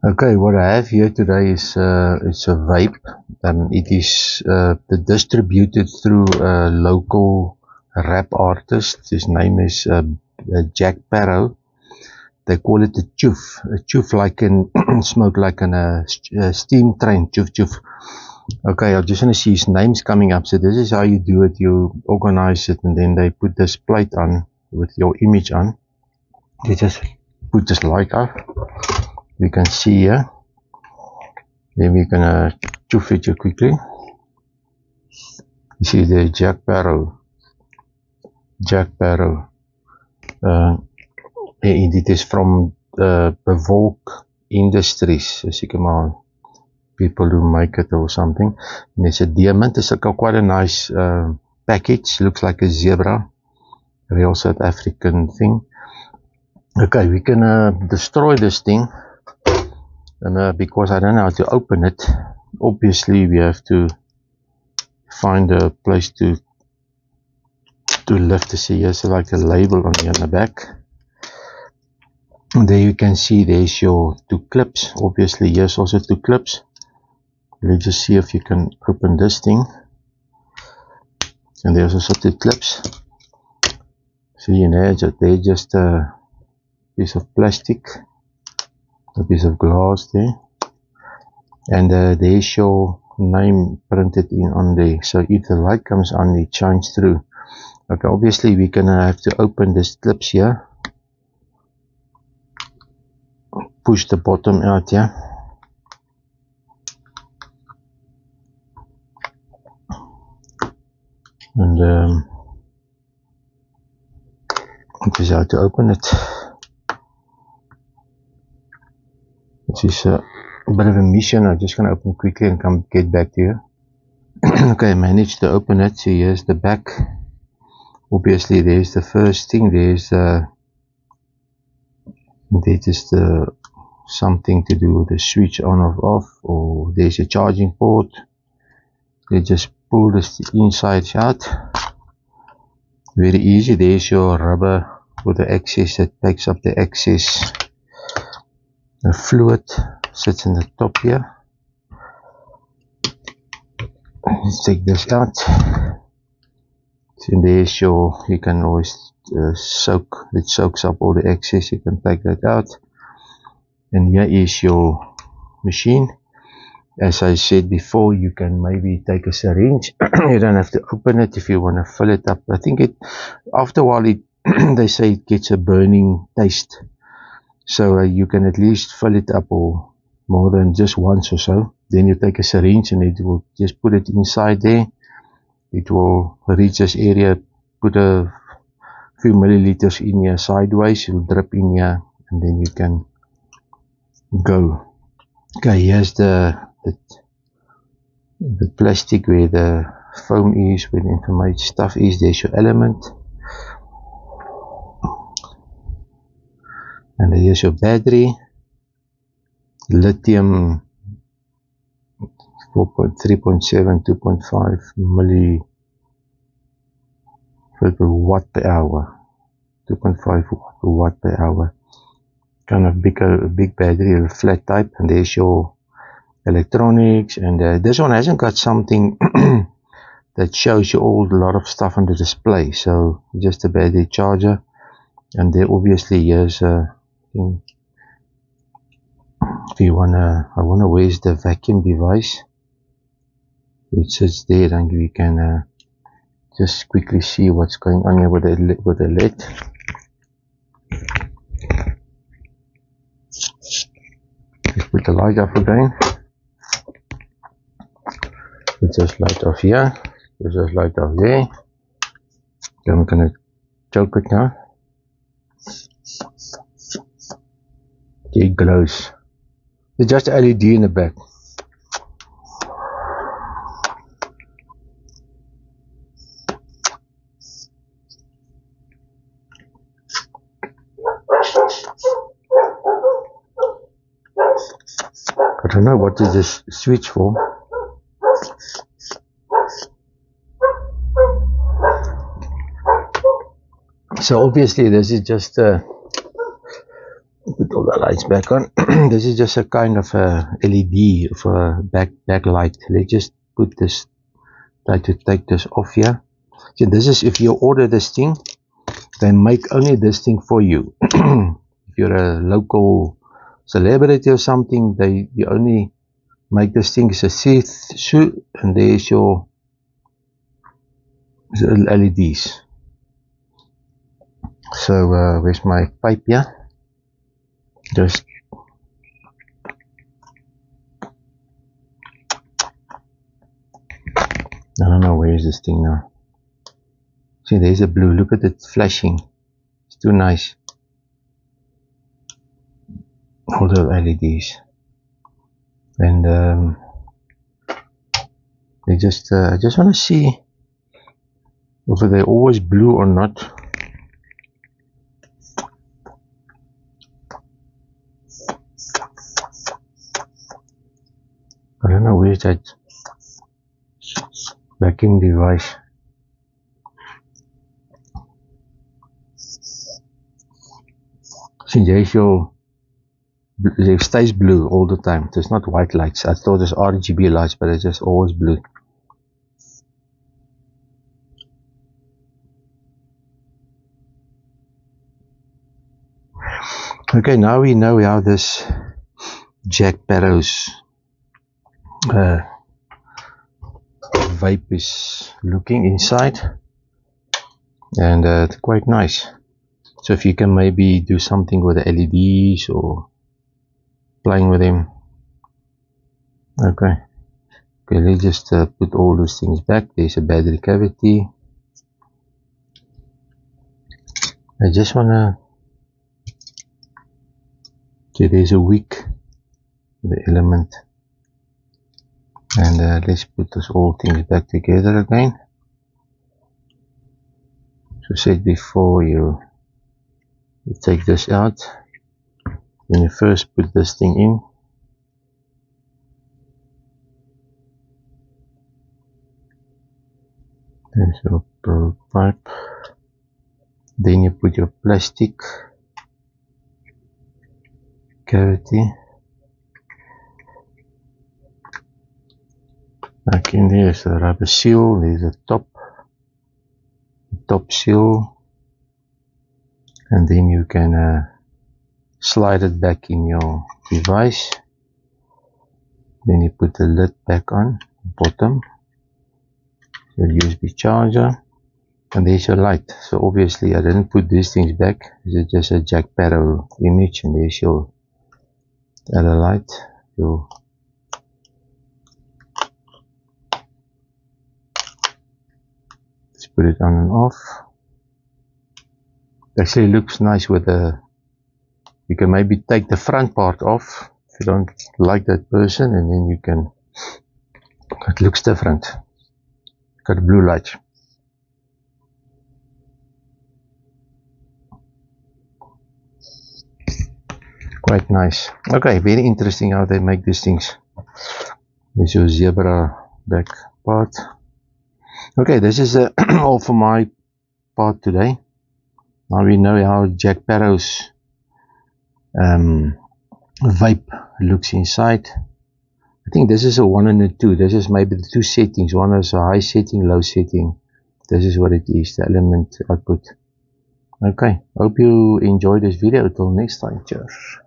Okay, what I have here today is it's a vape. It is distributed through a local rap artist. His name is Jack Barrow. They call it a choof. A choof like in smoke like in a steam train. Choof choof. Okay, I just want to see his name's coming up. So this is how you do it. You organize it, and then they put this plate on with your image on. They just put this light up. You can see here. Then we're gonna choof it quickly. You see the Jack Barrow. Jack Barrow. It is from Bevolk Industries. As you can people who make it or something. And it's a diamond. It's quite a nice package. Looks like a zebra. Real South African thing. Okay, we can destroy this thing. And because I don't know how to open it, obviously we have to find a place to lift. See, here's like a label on the back. And there you can see there's your two clips. Obviously, here's also two clips. Let's just see if you can open this thing. And there's also two clips. See, you know, they're just a piece of plastic, a piece of glass there, and there's your name printed in on there. So if the light comes on, it shines through. Okay, obviously we're gonna have to open this clips here, push the bottom out here, and this is how to open it. This is a bit of a mission. I'm just gonna open quickly and get back to you. Okay, I managed to open it. So here's the back. Obviously there's the first thing. There's just something to do with the switch on or off, or there's a charging port. They just pull this inside out. Very easy. There's your rubber with the excess that takes up the excess. The fluid sits in the top here. Let's take this out. So there's your, you can always soak, it soaks up all the excess. You can take that out. And here is your machine. As I said before, you can maybe take a syringe. You don't have to open it if you want to fill it up. I think it, after a while, they say it gets a burning taste. So you can at least fill it up, or more than just once or so. Then you take a syringe and it will just put it inside there. It will reach this area, put a few milliliters in here sideways. It will drip in here, and then you can go. Okay, here's the plastic where the foam is, where the information stuff is. There's your element, and here's your battery. Lithium 3.7, 2.5 milli watt per hour, 2.5 watt per hour. Kind of big battery, a flat type. And there's your electronics. And this one hasn't got something that shows you a lot of stuff on the display. So just a battery charger. And there obviously here's a thing. If you wanna where's the vacuum device? It sits there, and we can just quickly see what's going on here with the lid. Let's put the light off again. Put this light off here. Put this light off there. Then we're gonna choke it now. It glows. It's just a LED in the back. I don't know what is this switch for. So obviously this is just put all the lights back on. This is just a kind of a LED for backlight. Let's just put this, try to take this off here. So this is, if you order this thing, they make only this thing for you. If you're a local celebrity or something, you only make this thing. It's a see-through, and there's your LEDs. So where's my pipe here? Just I don't know, where is this thing now? See, there's a blue. Look at it flashing. It's too nice. All the LEDs. And I just want to see whether they're always blue or not. I don't know, where's that vacuum device? See, there's your, it stays blue all the time. It's not white lights. I thought it's RGB lights, but it's just always blue. Okay, now we know how this Jack Barrow's vape is looking inside, and it's quite nice. So if you can maybe do something with the LEDs or playing with them. Okay, let's just put all those things back. There's a battery cavity. I just wanna, so there's a wick, the element, and let's put those all things back together again. So said before, you take this out, then you first put this thing in. There's your pipe. Then you put your plastic cavity back in there. There's a rubber seal. There's a top seal, and then you can slide it back in your device. Then you put the lid back on bottom, your USB charger, and there's your light. So obviously I didn't put these things back. It's just a Jack Barrow image, and there's your other light. Let's put it on and off. It actually looks nice with the, you can maybe take the front part off if you don't like that person, and then you can, it looks different. Got a blue light. Quite nice. Okay, very interesting how they make these things. There's your zebra back part. Okay, this is all for my part today. Now we know how Jack Barrow's vape looks inside. I think this is a 1 and a 2. This is maybe the 2 settings. One is a high setting, low setting. This is what it is, the element output. Okay, hope you enjoyed this video. Until next time, cheers.